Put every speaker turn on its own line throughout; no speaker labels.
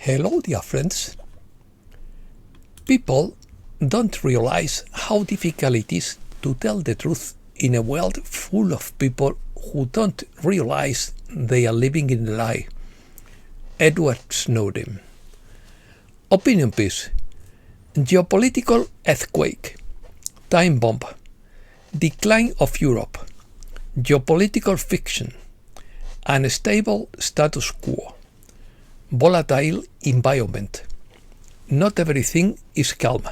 Hello, dear friends. People don't realize how difficult it is to tell the truth in a world full of people who don't realize they are living in a lie. Edward Snowden. Opinion piece. Geopolitical earthquake. Time bomb. Decline of Europe. Geopolitical fiction. Unstable status quo. Volatile environment. Not everything is calm.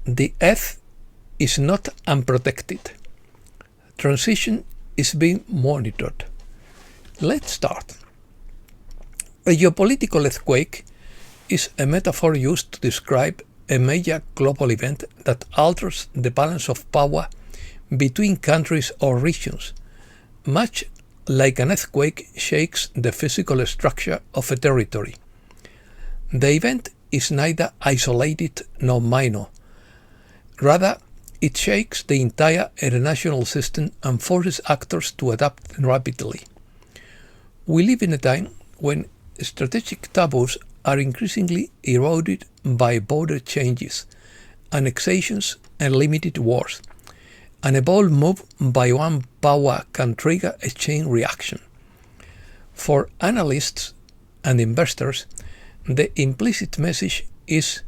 The earth is not unprotected. Transition is being monitored. Let's start. A geopolitical earthquake is a metaphor used to describe a major global event that alters the balance of power between countries or regions, much like an earthquake shakes the physical structure of a territory. The event is neither isolated nor minor. Rather, it shakes the entire international system and forces actors to adapt rapidly. We live in a time when strategic taboos are increasingly eroded by border changes, annexations, and limited wars. And a bold move by one power can trigger a chain reaction. For analysts and investors, the implicit message is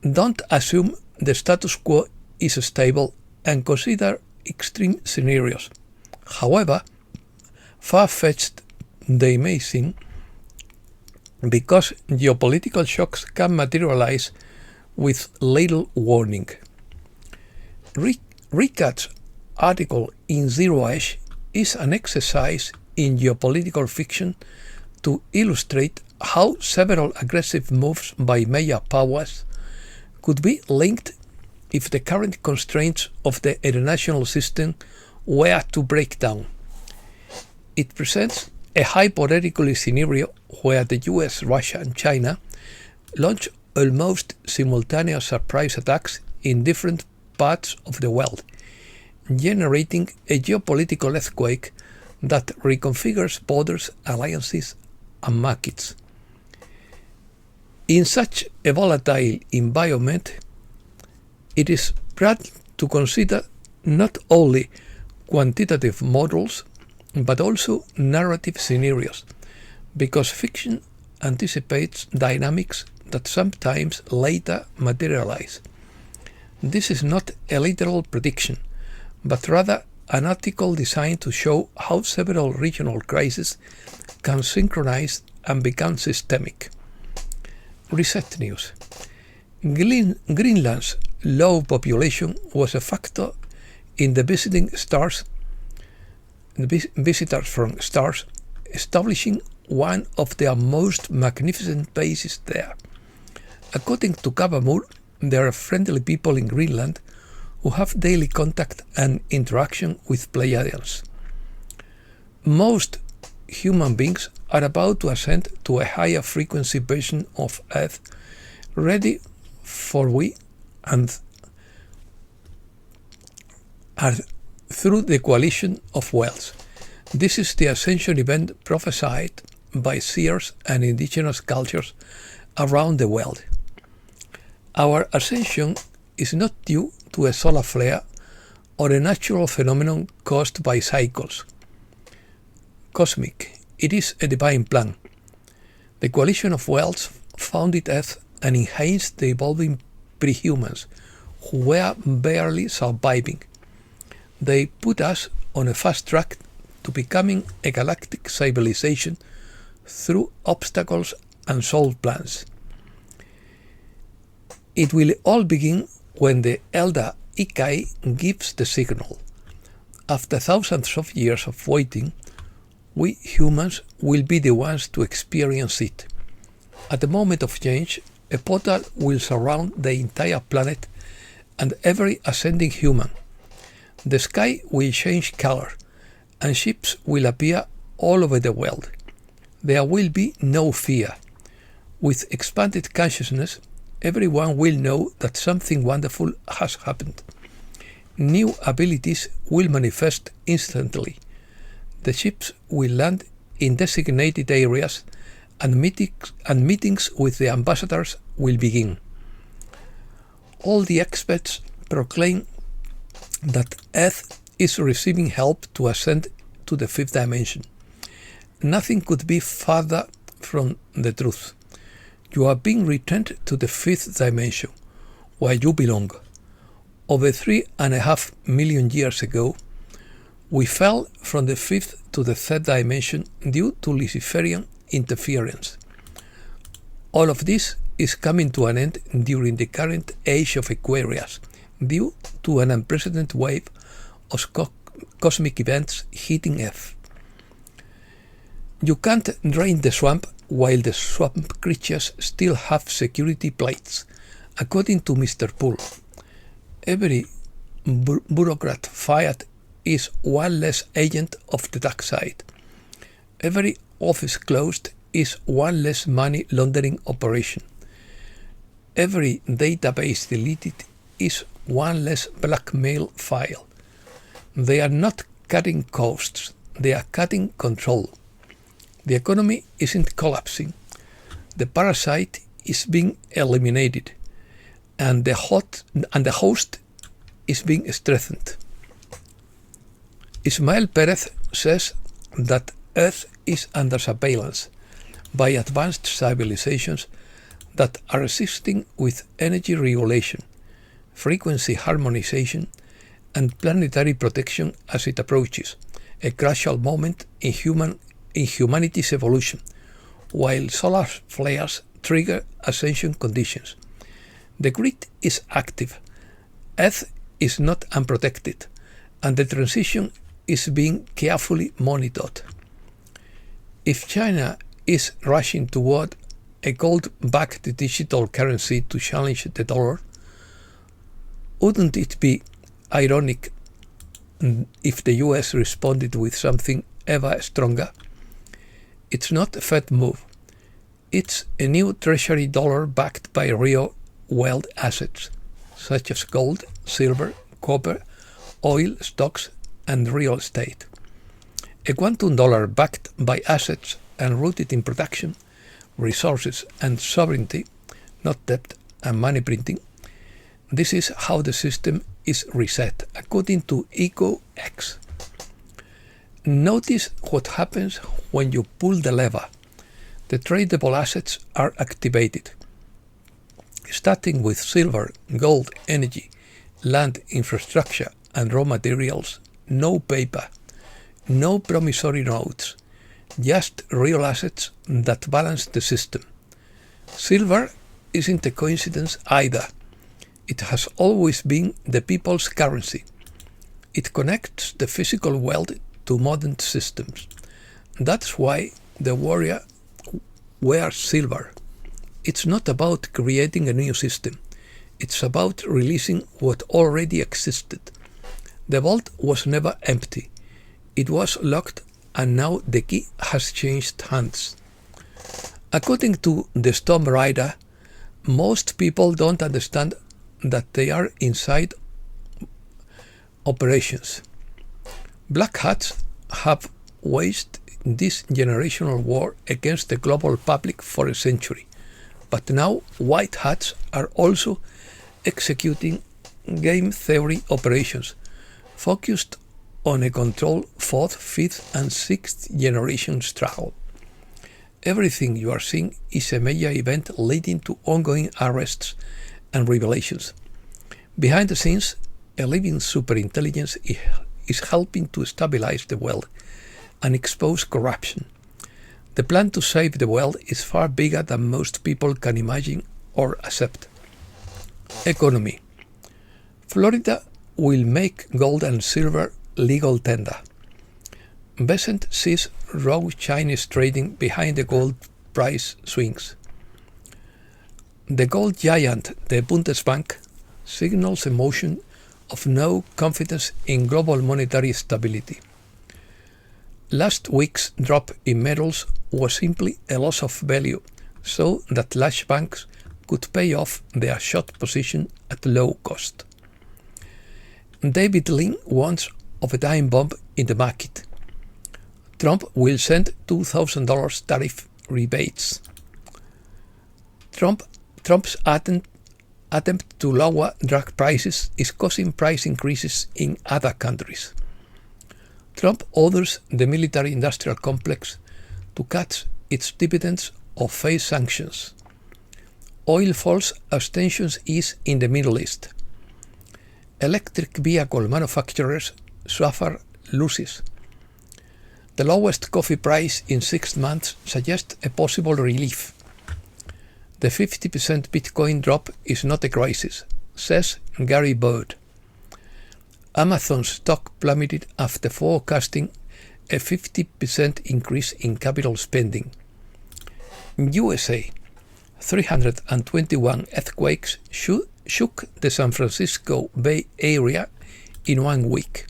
don't assume the status quo is stable and consider extreme scenarios. However far-fetched they may seem, because geopolitical shocks can materialize with little warning. Rickard's article in Zero Edge is an exercise in geopolitical fiction to illustrate how several aggressive moves by major powers could be linked if the current constraints of the international system were to break down. It presents a hypothetical scenario where the US, Russia, and China launch almost simultaneous surprise attacks in different parts of the world, generating a geopolitical earthquake that reconfigures borders, alliances, and markets. In such a volatile environment, it is prudent to consider not only quantitative models but also narrative scenarios, because fiction anticipates dynamics that sometimes later materialize. This is not a literal prediction, but rather an article designed to show how several regional crises can synchronize and become systemic. Recent news. Greenland's low population was a factor in the visitors from stars establishing one of their most magnificent bases there. According to Kavamur, there are friendly people in Greenland who have daily contact and interaction with Pleiadians. Most human beings are about to ascend to a higher frequency version of Earth, ready for we and are through the coalition of worlds. This is the Ascension event prophesied by seers and indigenous cultures around the world. Our ascension is not due to a solar flare or a natural phenomenon caused by cycles. Cosmic, it is a divine plan. The coalition of worlds founded Earth and enhanced the evolving pre-humans who were barely surviving. They put us on a fast track to becoming a galactic civilization through obstacles and soul plans. It will all begin when the elder Ikai gives the signal. After thousands of years of waiting, we humans will be the ones to experience it. At the moment of change, a portal will surround the entire planet and every ascending human. The sky will change color, and ships will appear all over the world. There will be no fear. With expanded consciousness, everyone will know that something wonderful has happened. New abilities will manifest instantly. The ships will land in designated areas and meetings with the ambassadors will begin. All the experts proclaim that Earth is receiving help to ascend to the fifth dimension. Nothing could be further from the truth. You are being returned to the fifth dimension, where you belong. Over 3.5 million years ago, we fell from the fifth to the third dimension due to Luciferian interference. All of this is coming to an end during the current age of Aquarius, due to an unprecedented wave of cosmic events hitting Earth. You can't drain the swamp while the swamp creatures still have security plates, according to Mr. Poole. Every bureaucrat fired is one less agent of the dark side. Every office closed is one less money laundering operation. Every database deleted is one less blackmail file. They are not cutting costs, they are cutting control. The economy isn't collapsing. The parasite is being eliminated, and the host is being strengthened. Ismael Perez says that Earth is under surveillance by advanced civilizations that are assisting with energy regulation, frequency harmonization, and planetary protection as it approaches a crucial moment in humanity's evolution, while solar flares trigger ascension conditions. The grid is active, Earth is not unprotected, and the transition is being carefully monitored. If China is rushing toward a gold-backed digital currency to challenge the dollar, wouldn't it be ironic if the US responded with something ever stronger? It's not a Fed move. It's a new treasury dollar backed by real world assets, such as gold, silver, copper, oil, stocks, and real estate. A quantum dollar backed by assets and rooted in production, resources, and sovereignty, not debt and money printing. This is how the system is reset, according to EcoX. Notice what happens when you pull the lever. The tradable assets are activated. Starting with silver, gold, energy, land, infrastructure, and raw materials, no paper, no promissory notes, just real assets that balance the system. Silver isn't a coincidence either. It has always been the people's currency. It connects the physical world to modern systems. That's why the warrior wears silver. It's not about creating a new system. It's about releasing what already existed. The vault was never empty. It was locked, and now the key has changed hands. According to the Storm Rider, most people don't understand that they are inside operations. Black hats have waged this generational war against the global public for a century, but now white hats are also executing game theory operations focused on a controlled 4th, 5th, and 6th generation struggle. Everything you are seeing is a major event leading to ongoing arrests and revelations. Behind the scenes, a living superintelligence is helping to stabilize the world and expose corruption. The plan to save the world is far bigger than most people can imagine or accept. Economy. Florida will make gold and silver legal tender. Besant sees rogue Chinese trading behind the gold price swings. The gold giant, the Bundesbank, signals a motion of no confidence in global monetary stability. Last week's drop in metals was simply a loss of value, so that large banks could pay off their short position at low cost. David Lynn warns of a time bomb in the market. Trump will send $2,000 tariff rebates. Trump's attempt to lower drug prices is causing price increases in other countries. Trump orders the military-industrial complex to cut its dividends or face sanctions. Oil falls as tensions ease in the Middle East. Electric vehicle manufacturers suffer losses. The lowest coffee price in 6 months suggests a possible relief. The 50% Bitcoin drop is not a crisis, says Gary Bird. Amazon's stock plummeted after forecasting a 50% increase in capital spending. In USA, 321 earthquakes shook the San Francisco Bay Area in 1 week.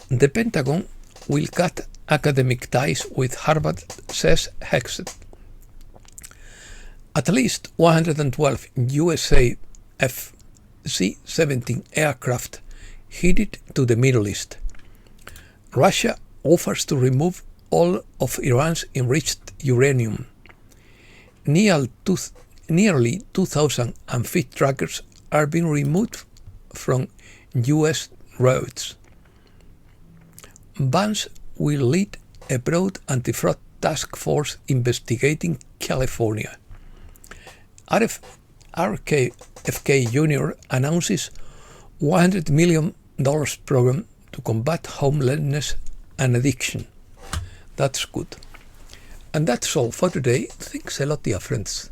The Pentagon will cut academic ties with Harvard, says Hexet. At least 112 USA F-C-17 aircraft headed to the Middle East. Russia offers to remove all of Iran's enriched uranium. Nearly 2,000 unfit truckers are being removed from U.S. roads. Vance will lead a broad anti-fraud task force investigating California. RFK Jr. announces $100 million program to combat homelessness and addiction. That's good. And that's all for today. Thanks a lot, dear friends.